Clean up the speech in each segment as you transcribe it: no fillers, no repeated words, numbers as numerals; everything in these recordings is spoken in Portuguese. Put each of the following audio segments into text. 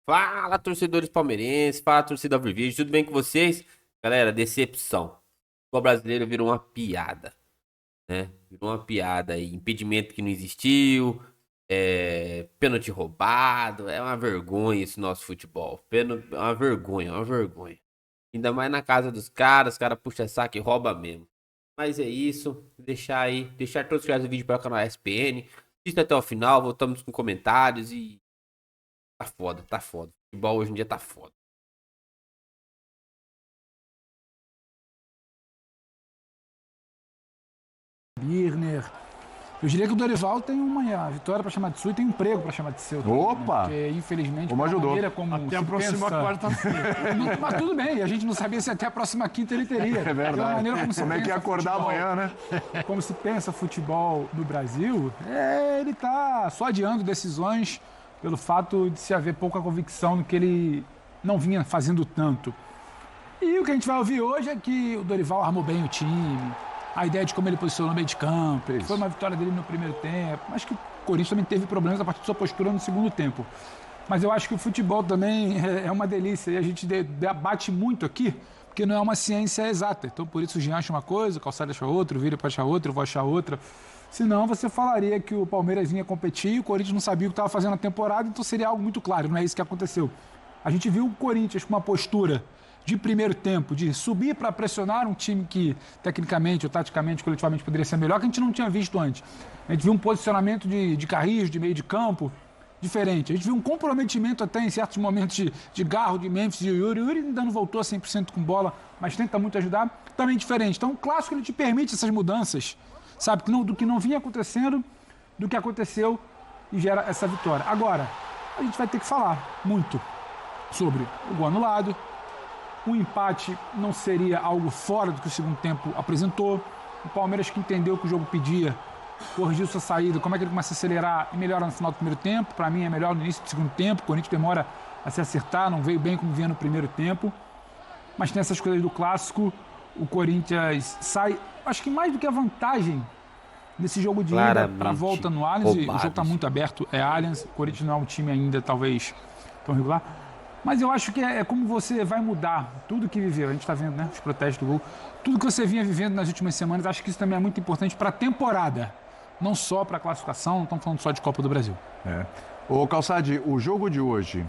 Fala, torcedores palmeirenses, fala, torcida alviverde, tudo bem com vocês? Galera, decepção. O futebol brasileiro virou uma piada, né? Virou uma piada aí, impedimento que não existiu, pênalti roubado, é uma vergonha esse nosso futebol. É uma vergonha, é uma vergonha. Ainda mais na casa dos caras, os caras puxam saco e rouba mesmo. Mas é isso, deixar todos os vídeos para o canal SPN. Assista até o final, voltamos com comentários e tá foda, tá foda. O futebol hoje em dia tá foda. Birner. Eu diria que o Dorival tem uma vitória para chamar de sua e tem um emprego para chamar de seu. Opa! Né? Porque, infelizmente, Como ajudou. maneira como até a próxima quarta-feira. Mas tudo bem, a gente não sabia se até a próxima quinta ele teria. É verdade. Como é que ia acordar futebol, amanhã, né? Como se pensa futebol no Brasil, ele tá só adiando decisões pelo fato de se haver pouca convicção no que ele não vinha fazendo tanto. E o que a gente vai ouvir hoje é que o Dorival armou bem o time, a ideia de como ele posicionou no meio de campo, que foi uma vitória dele no primeiro tempo. Acho que o Corinthians também teve problemas a partir de sua postura no segundo tempo. Mas eu acho que o futebol também é uma delícia e a gente debate muito aqui, porque não é uma ciência exata. Então, por isso o Jean acha uma coisa, o Calçado acha outra, o Vira pode achar outra, eu vou achar outra. Senão, você falaria que o Palmeiras vinha competir e o Corinthians não sabia o que estava fazendo na temporada, então seria algo muito claro, não é isso que aconteceu. A gente viu o Corinthians com uma postura de primeiro tempo, de subir para pressionar um time que, tecnicamente ou taticamente, coletivamente, poderia ser melhor, que a gente não tinha visto antes. A gente viu um posicionamento de Carrillo, de meio de campo, diferente. A gente viu um comprometimento até em certos momentos de Garro, de Memphis e Yuri. O Yuri ainda não voltou a 100% com bola, mas tenta muito ajudar, também diferente. Então, o clássico ele te permite essas mudanças, sabe? Do que não vinha acontecendo, do que aconteceu e gera essa vitória. Agora, a gente vai ter que falar muito sobre o gol anulado. Um empate não seria algo fora do que o segundo tempo apresentou. O Palmeiras que entendeu o que o jogo pedia, corrigiu sua saída, como é que ele começa a acelerar e melhora no final do primeiro tempo. Para mim é melhor no início do segundo tempo. O Corinthians demora a se acertar, não veio bem como vinha no primeiro tempo. Mas tem essas coisas do clássico. O Corinthians sai, acho que mais do que a vantagem nesse jogo de ida para a volta no Allianz. O jogo está muito aberto, é Allianz. O Corinthians não é um time ainda talvez tão regular. Mas eu acho que é como você vai mudar tudo que viveu. A gente está vendo, né? Os protestos do gol. Tudo que você vinha vivendo nas últimas semanas, acho que isso também é muito importante para a temporada. Não só para a classificação, não estamos falando só de Copa do Brasil. Ô, Calçade, o jogo de hoje,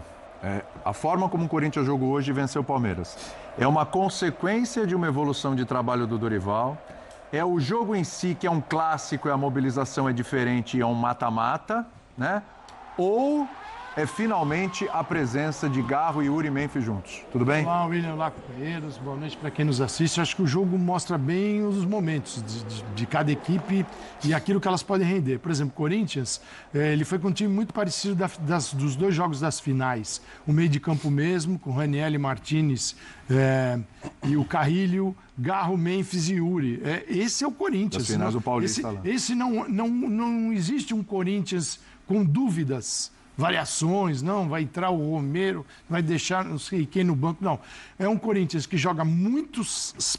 a forma como o Corinthians jogou hoje e venceu o Palmeiras, é uma consequência de uma evolução de trabalho do Dorival? É o jogo em si, que é um clássico e a mobilização é diferente e é um mata-mata, né? Ou é finalmente a presença de Garro e Yuri Memphis juntos. Tudo bem? Olá, William, olá, companheiros. Boa noite para quem nos assiste. Acho que o jogo mostra bem os momentos de cada equipe e aquilo que elas podem render. Por exemplo, o Corinthians, ele foi com um time muito parecido dos dois jogos das finais. O meio de campo mesmo, com Raniel e Martinez e o Carrilho, Garro, Memphis e Yuri. Esse é o Corinthians. Das finais do Paulista lá. Esse não existe um Corinthians com dúvidas, variações, não, vai entrar o Romero, vai deixar não sei quem no banco, não. É um Corinthians que joga muito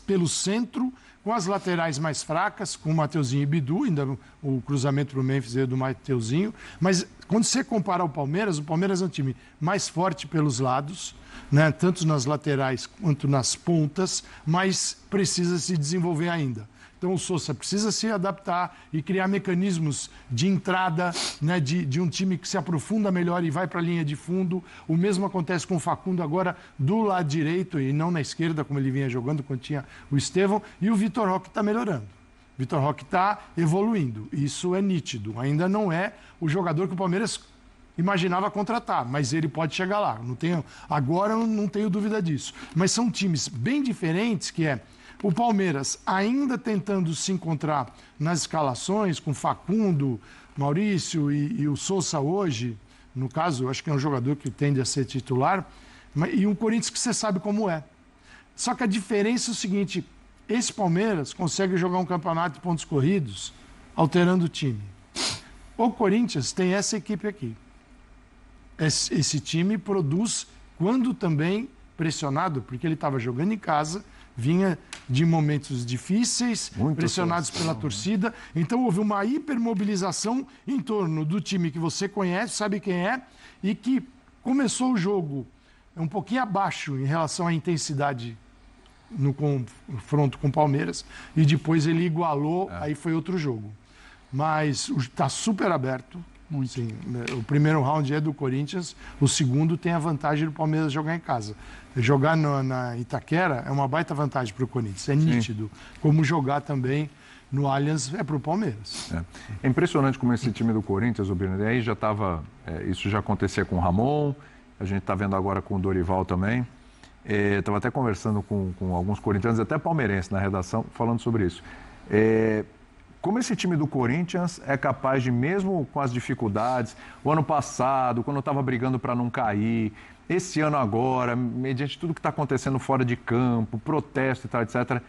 pelo centro, com as laterais mais fracas, com o Mateuzinho e Bidu, ainda o cruzamento para o Memphis é do Mateuzinho, mas quando você compara o Palmeiras é um time mais forte pelos lados, né, tanto nas laterais quanto nas pontas, mas precisa se desenvolver ainda. Então o Sousa precisa se adaptar e criar mecanismos de entrada, né, de um time que se aprofunda melhor e vai para a linha de fundo. O mesmo acontece com o Facundo agora do lado direito e não na esquerda, como ele vinha jogando quando tinha o Estevão. E o Vitor Roque está melhorando. O Vitor Roque está evoluindo. Isso é nítido. Ainda não é o jogador que o Palmeiras imaginava contratar, mas ele pode chegar lá. Agora eu não tenho dúvida disso. Mas são times bem diferentes, que é o Palmeiras ainda tentando se encontrar nas escalações, com Facundo, Maurício e o Sousa hoje, no caso, eu acho que é um jogador que tende a ser titular, e um Corinthians que você sabe como é. Só que a diferença é o seguinte, esse Palmeiras consegue jogar um campeonato de pontos corridos, alterando o time. O Corinthians tem essa equipe aqui. Esse time produz quando também pressionado, porque ele estava jogando em casa, vinha de momentos difíceis, pressionados pela torcida. Então houve uma hipermobilização em torno do time que você conhece, sabe quem é, e que começou o jogo um pouquinho abaixo em relação à intensidade no confronto com o Palmeiras e depois ele igualou, aí foi outro jogo. Mas está super aberto. Sim, o primeiro round é do Corinthians, o segundo tem a vantagem do Palmeiras jogar em casa. Jogar na Itaquera é uma baita vantagem para o Corinthians, é nítido. Como jogar também no Allianz é para o Palmeiras. É impressionante como esse time do Corinthians, o Birner, aí já estava, isso já acontecia com o Ramon, a gente está vendo agora com o Dorival também. Estava até conversando com alguns corintianos, até palmeirenses na redação, falando sobre isso. Como esse time do Corinthians é capaz de, mesmo com as dificuldades, o ano passado, quando estava brigando para não cair, esse ano agora, mediante tudo que está acontecendo fora de campo, protesto e tal, etc.,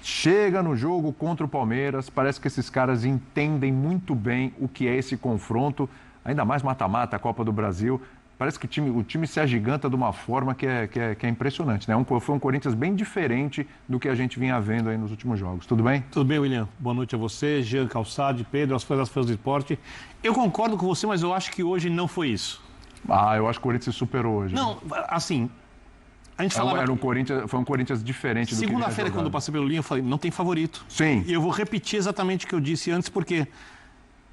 chega no jogo contra o Palmeiras, parece que esses caras entendem muito bem o que é esse confronto, ainda mais mata-mata, a Copa do Brasil. Parece que o time se agiganta de uma forma que é impressionante, né? Foi um Corinthians bem diferente do que a gente vinha vendo aí nos últimos jogos. Tudo bem? Tudo bem, William. Boa noite a você, Jean Calçade, Pedro, as fãs do esporte. Eu concordo com você, mas eu acho que hoje não foi isso. Eu acho que o Corinthians se superou hoje. Não, assim, a gente falava... Foi um Corinthians diferente do que segunda-feira, quando eu passei pelo linha, eu falei, não tem favorito. Sim. E eu vou repetir exatamente o que eu disse antes, porque,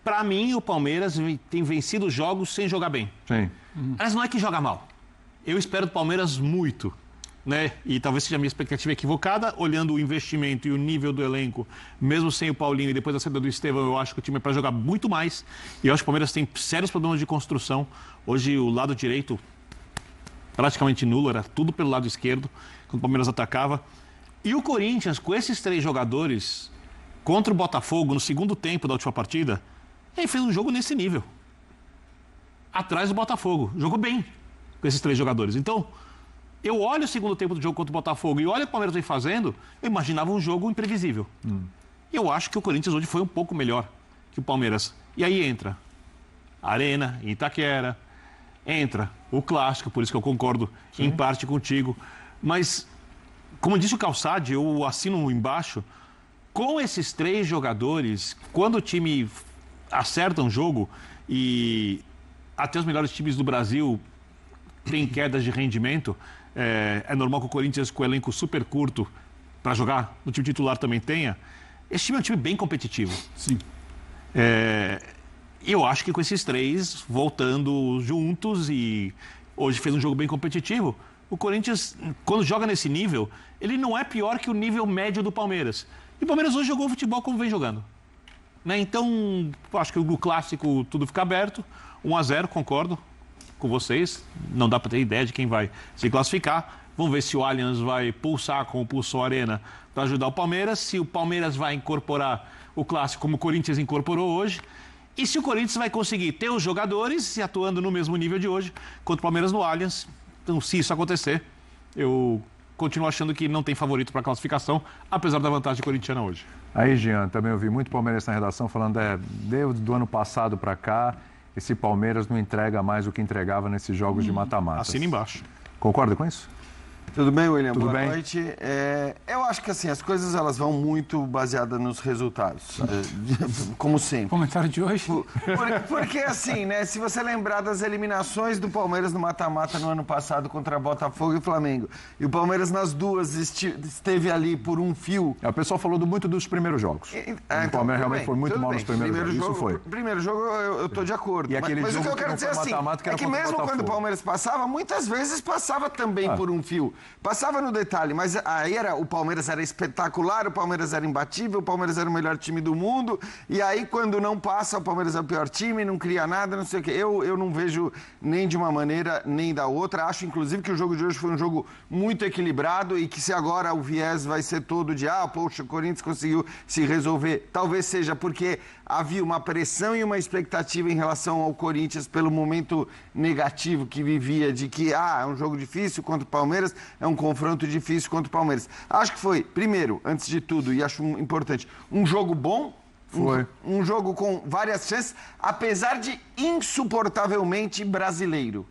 para mim, o Palmeiras tem vencido jogos sem jogar bem. Sim. Mas não é que joga mal. Eu espero do Palmeiras muito, né? E talvez seja a minha expectativa equivocada, olhando o investimento e o nível do elenco, mesmo sem o Paulinho e depois da saída do Estevão, eu acho que o time é para jogar muito mais. E eu acho que o Palmeiras tem sérios problemas de construção. Hoje o lado direito praticamente nulo, era tudo pelo lado esquerdo, quando o Palmeiras atacava. E o Corinthians, com esses 3 jogadores, contra o Botafogo, no segundo tempo da última partida, ele fez um jogo nesse nível. Atrás do Botafogo. Jogou bem com esses 3 jogadores. Então, eu olho o segundo tempo do jogo contra o Botafogo e olho o que o Palmeiras vem fazendo, eu imaginava um jogo imprevisível. Eu acho que o Corinthians hoje foi um pouco melhor que o Palmeiras. E aí entra a Arena, Itaquera, entra o Clássico, por isso que eu concordo em parte contigo. Mas, como disse o Calçade, eu assino embaixo, com esses 3 jogadores, quando o time acerta um jogo e... até os melhores times do Brasil têm quedas de rendimento. É normal que o Corinthians, com o elenco super curto, para jogar, no time titular também tenha. Esse time é um time bem competitivo. Sim. Eu acho que com esses 3 voltando juntos e hoje fez um jogo bem competitivo, o Corinthians, quando joga nesse nível, ele não é pior que o nível médio do Palmeiras. E o Palmeiras hoje jogou o futebol como vem jogando. Né? Então, acho que o Clássico tudo fica aberto. 1-0, concordo com vocês. Não dá para ter ideia de quem vai se classificar. Vamos ver se o Allianz vai pulsar como pulsou a Arena para ajudar o Palmeiras. Se o Palmeiras vai incorporar o Clássico como o Corinthians incorporou hoje. E se o Corinthians vai conseguir ter os jogadores se atuando no mesmo nível de hoje contra o Palmeiras no Allianz. Então, se isso acontecer, eu continuo achando que não tem favorito para a classificação, apesar da vantagem corintiana hoje. Aí, Jean, também ouvi muito palmeirense na redação falando do ano passado para cá, esse Palmeiras não entrega mais o que entregava nesses jogos de mata-mata. Assina embaixo. Concorda com isso? Tudo bem, William? Tudo Boa bem? noite. Eu acho que assim, as coisas elas vão muito baseadas nos resultados, como sempre. Comentário de hoje? Porque assim, né? Se você lembrar das eliminações do Palmeiras no mata-mata no ano passado contra Botafogo e Flamengo, e o Palmeiras nas duas esteve ali por um fio. O pessoal falou muito dos primeiros jogos. O Palmeiras realmente foi muito mal nos primeiros jogos. Isso foi. Primeiro jogo eu tô de acordo. E aquele mas jogo o que eu quero dizer assim, é que mesmo quando o Palmeiras passava, muitas vezes passava também por um fio. Passava no detalhe, mas aí o Palmeiras era espetacular, o Palmeiras era imbatível, o Palmeiras era o melhor time do mundo, e aí quando não passa, o Palmeiras é o pior time, não cria nada, não sei o quê. Eu não vejo nem de uma maneira, nem da outra. Acho, inclusive, que o jogo de hoje foi um jogo muito equilibrado e que se agora o viés vai ser todo de poxa, o Corinthians conseguiu se resolver, talvez seja porque havia uma pressão e uma expectativa em relação ao Corinthians pelo momento negativo que vivia, de que é um jogo difícil contra o Palmeiras, é um confronto difícil contra o Palmeiras. Acho que foi, primeiro, antes de tudo, e acho importante, um jogo bom, foi um jogo com várias chances, apesar de insuportavelmente brasileiro.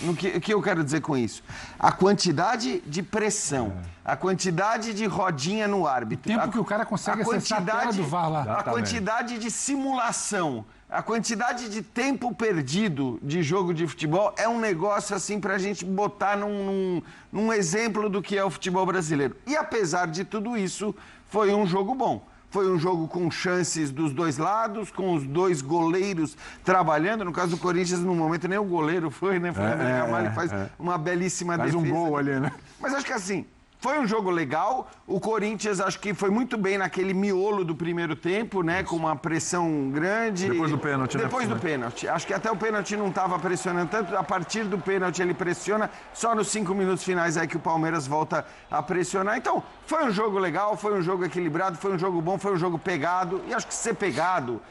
O que eu quero dizer com isso? A quantidade de pressão, a quantidade de rodinha no árbitro. O tempo que o cara consegue acessar a tela do VAR lá. A quantidade de simulação A quantidade de tempo perdido de jogo de futebol é um negócio assim para a gente botar num exemplo do que é o futebol brasileiro. E apesar de tudo isso, foi um jogo bom. Foi um jogo com chances dos dois lados, com os dois goleiros trabalhando. No caso do Corinthians, no momento nem o goleiro foi, né? Foi o Gamalho que faz uma belíssima defesa. Faz um gol ali, né? Mas acho que assim, foi um jogo legal. O Corinthians acho que foi muito bem naquele miolo do primeiro tempo, né? Com uma pressão grande. Depois do pênalti, né? Depois do pênalti. Acho que até o pênalti não estava pressionando tanto. A partir do pênalti ele pressiona. Só nos 5 minutos finais aí que o Palmeiras volta a pressionar. Então, foi um jogo legal, foi um jogo equilibrado, foi um jogo bom, foi um jogo pegado. E acho que ser pegado,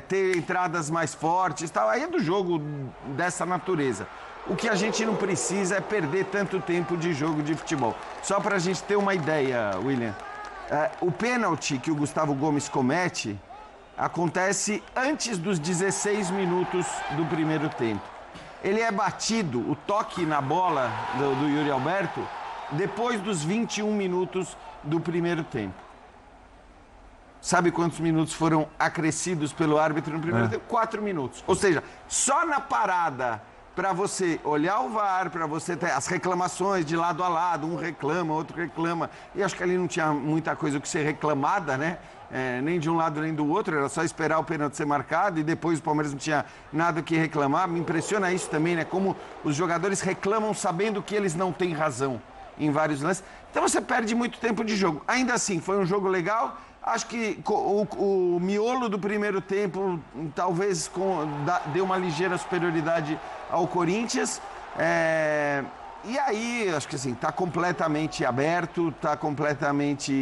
ter entradas mais fortes, tal, aí é do jogo dessa natureza. O que a gente não precisa é perder tanto tempo de jogo de futebol. Só para a gente ter uma ideia, William. O pênalti que o Gustavo Gomes comete acontece antes dos 16 minutos do primeiro tempo. Ele é batido, o toque na bola do Yuri Alberto, depois dos 21 minutos do primeiro tempo. Sabe quantos minutos foram acrescidos pelo árbitro no primeiro tempo? 4 minutos. Ou seja, só na parada para você olhar o VAR, para você ter as reclamações de lado a lado, um reclama, outro reclama. E acho que ali não tinha muita coisa que ser reclamada, né? Nem de um lado nem do outro, era só esperar o pênalti ser marcado e depois o Palmeiras não tinha nada que reclamar. Me impressiona isso também, né? Como os jogadores reclamam sabendo que eles não têm razão em vários lances. Então você perde muito tempo de jogo. Ainda assim, foi um jogo legal. Acho que o miolo do primeiro tempo talvez deu uma ligeira superioridade ao Corinthians. E aí, acho que assim, está completamente aberto, está completamente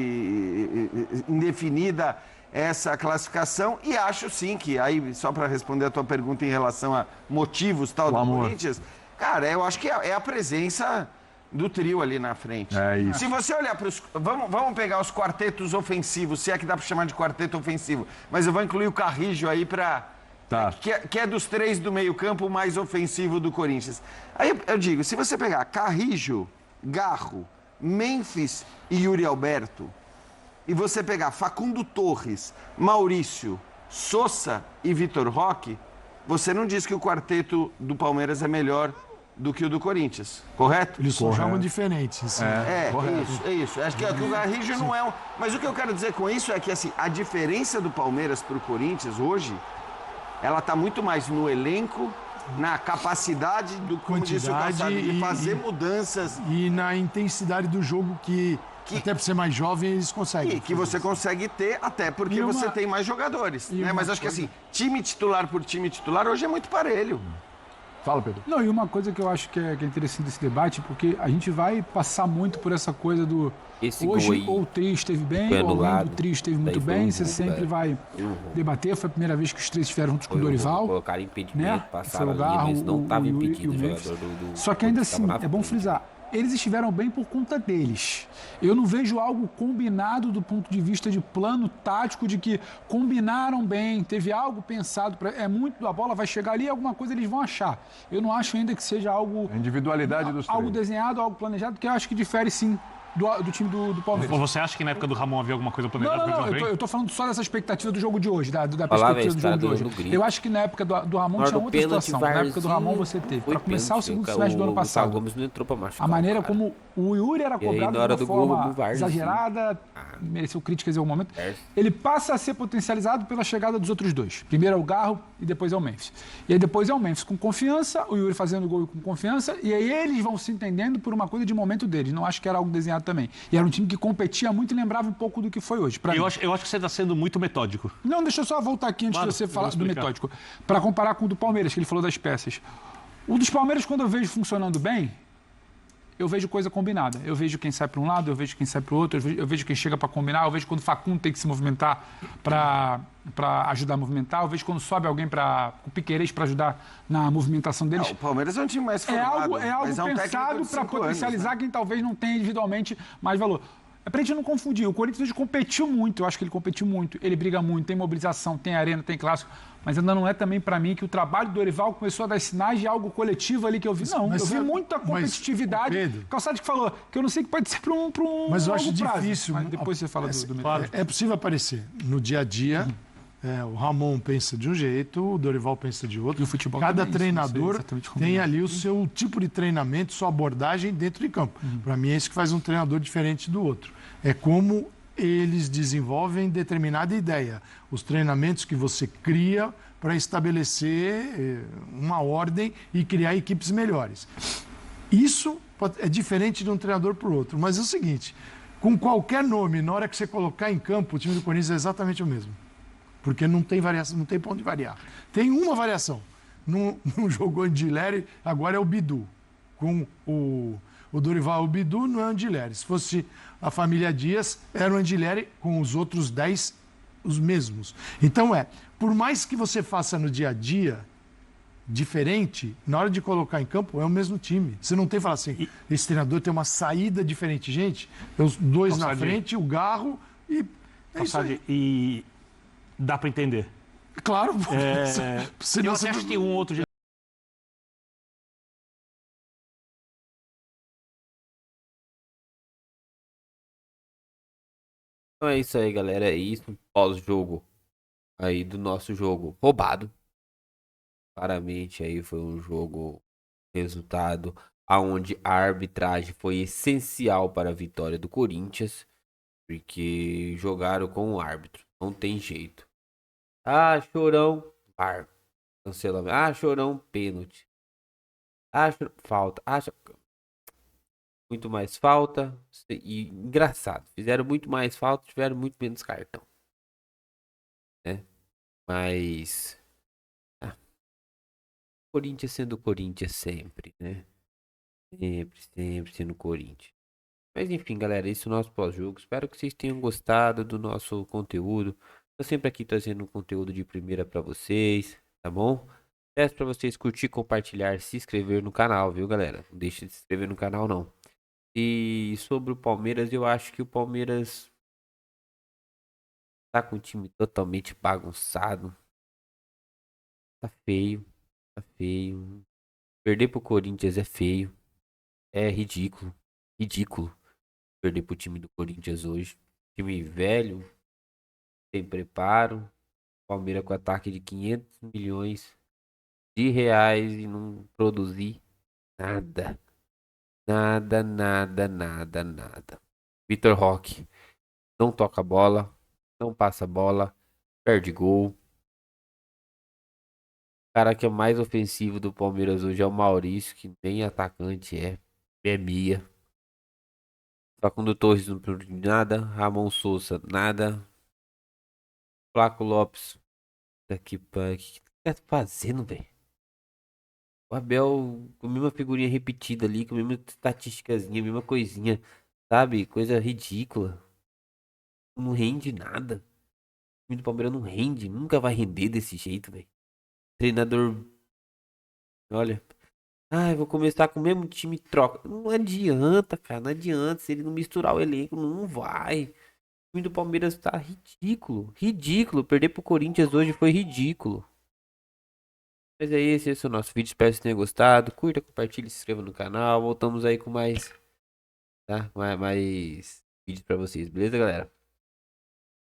indefinida essa classificação. E acho sim que, aí, só para responder a tua pergunta em relação a motivos tal do Corinthians, cara, eu acho que é a presença do trio ali na frente. É isso. Se você olhar para os... Vamos pegar os quartetos ofensivos, se é que dá para chamar de quarteto ofensivo. Mas eu vou incluir o Carrijo aí para... Tá. Que é dos 3 do meio-campo o mais ofensivo do Corinthians. Aí eu digo, se você pegar Carrijo, Garro, Memphis e Yuri Alberto, e você pegar Facundo Torres, Maurício, Sousa e Vitor Roque, você não diz que o quarteto do Palmeiras é melhor do que o do Corinthians, correto? Eles só jogam diferentes. Assim. É isso. Acho que o Garrijo não é um... Mas o que eu quero dizer com isso é que assim, a diferença do Palmeiras para o Corinthians hoje, ela está muito mais no elenco, na capacidade do de fazer mudanças. E na intensidade do jogo que até por ser mais jovem, eles conseguem. E que você consegue ter, até porque você tem mais jogadores. Né? Mas acho que assim, time titular por time titular hoje é muito parelho. Fala, Pedro. Não, e uma coisa que eu acho que é interessante desse debate, porque a gente vai passar muito por essa coisa do... Esse hoje ou o trio esteve bem, ou alguém do trio esteve muito bem, você sempre vai debater. Foi a primeira vez que os três estiveram juntos com o Dorival. Colocaram impedimento, né? passaram o Garro, mas não estava impedido o jogador do... Só que ainda assim, é bom frisar, eles estiveram bem por conta deles. Eu não vejo algo combinado do ponto de vista de plano tático, de que combinaram bem, teve algo pensado. A bola vai chegar ali e alguma coisa eles vão achar. Eu não acho ainda que seja algo... A individualidade dos algo três. Desenhado, algo planejado, que eu acho que difere sim do time do Palmeiras. Você acha que na época do Ramon havia alguma coisa planejada? Não, eu tô falando só dessa expectativa do jogo de hoje, da perspectiva do jogo de hoje. Eu acho que na época do Ramon tinha outra situação. Na época do Ramon você teve. Para começar o segundo semestre do ano passado. Gomes não entrou pra machucar, a maneira como o Yuri era cobrado de uma forma exagerada, mereceu críticas em algum momento. Ele passa a ser potencializado pela chegada dos outros dois. Primeiro é o Garro e depois é o Memphis. E aí depois é o Memphis com confiança, o Yuri fazendo gol com confiança, e aí eles vão se entendendo por uma coisa de momento deles. Não acho que era algo desenhado também. E era um time que competia muito e lembrava um pouco do que foi hoje. Eu acho que você está sendo muito metódico. Não, deixa eu só voltar aqui antes de você falar do metódico. Para comparar com o do Palmeiras, que ele falou das peças. O dos Palmeiras, quando eu vejo funcionando bem, eu vejo coisa combinada. Eu vejo quem sai para um lado, eu vejo quem sai para o outro, eu vejo quem chega para combinar, eu vejo quando o Facundo tem que se movimentar para ajudar a movimentar, eu vejo quando sobe alguém o Piquerez para ajudar na movimentação deles. O Palmeiras é um time mais formado. É algo pensado para potencializar quem talvez não tenha individualmente mais valor. É pra gente não confundir. O Corinthians hoje competiu muito, eu acho que ele competiu muito, ele briga muito, tem mobilização, tem arena, tem clássico, mas ainda não é também pra mim que o trabalho do Dorival começou a dar sinais de algo coletivo ali que eu vi. Não, eu vi muita competitividade. Calçado que falou, que eu não sei que pode ser pra um mas eu acho prazo. difícil. Mas depois você fala do metódico. É possível aparecer no dia a dia O Ramon pensa de um jeito, o Dorival pensa de outro. E o futebol Cada também, isso, treinador não sei exatamente como tem é. ali o seu tipo de treinamento, sua abordagem dentro de campo. Para mim é isso que faz um treinador diferente do outro. É como eles desenvolvem determinada ideia. Os treinamentos que você cria para estabelecer uma ordem e criar equipes melhores. Isso é diferente de um treinador para o outro. Mas é o seguinte, com qualquer nome, na hora que você colocar em campo, o time do Corinthians é exatamente o mesmo. Porque não tem variação, não tem ponto de variar. Tem uma variação. Não jogou Andileri, agora é o Bidu. Com o Dorival, o Bidu não é Andileri. Se fosse a família Dias, era o Andileri, com os outros 10, os mesmos. Então por mais que você faça no dia a dia diferente, na hora de colocar em campo, é o mesmo time. Você não tem que falar assim, esse treinador tem uma saída diferente. Gente, os dois na frente, o Garro e... E dá para entender. Claro, Eu acho que tem um outro. Então é isso aí, galera. É isso. Pós-jogo aí do nosso jogo roubado. Claramente aí foi um jogo resultado aonde a arbitragem foi essencial para a vitória do Corinthians, porque jogaram com o árbitro, não tem jeito. Ah, Chorão, VAR, cancelamento. Ah, Chorão, pênalti. Ah, falta. Ah, muito mais falta. E engraçado, fizeram muito mais falta, tiveram muito menos cartão, né? Mas Corinthians sendo Corinthians sempre, né? Sempre sendo Corinthians. Mas enfim, galera, esse é o nosso pós-jogo. Espero que vocês tenham gostado do nosso conteúdo. Tô sempre aqui trazendo um conteúdo de primeira pra vocês, tá bom? Peço pra vocês curtir, compartilhar, se inscrever no canal, viu, galera? Não deixe de se inscrever no canal, não. E sobre o Palmeiras, eu acho que o Palmeiras tá com o time totalmente bagunçado. Tá feio, tá feio. Perder pro Corinthians é feio. É ridículo, ridículo. Perder pro time do Corinthians hoje. Time velho, sem preparo. Palmeiras com ataque de 500 milhões de reais e não produzir nada. Nada, nada, nada, nada. Vitor Roque não toca bola, não passa bola, perde gol. O cara que é mais ofensivo do Palmeiras hoje é o Maurício, que nem atacante é meia. Facundo Torres não produz nada, Ramon Souza nada. Flaco Lopes, daqui pra... O que tá fazendo, velho? O Abel com a mesma figurinha repetida ali, com a mesma estatísticazinha, a mesma coisinha, sabe? Coisa ridícula. Não rende nada. O time do Palmeiras não rende, nunca vai render desse jeito, velho. Treinador, olha, vou começar com o mesmo time troca. Não adianta, cara, não adianta. Se ele não misturar o elenco, não vai. O time do Palmeiras tá ridículo, ridículo. Perder pro Corinthians hoje foi ridículo. Mas é esse é o nosso vídeo. Espero que vocês tenham gostado. Curta, compartilhe, se inscreva no canal. Voltamos aí com mais, tá? Mais vídeos pra vocês, beleza, galera?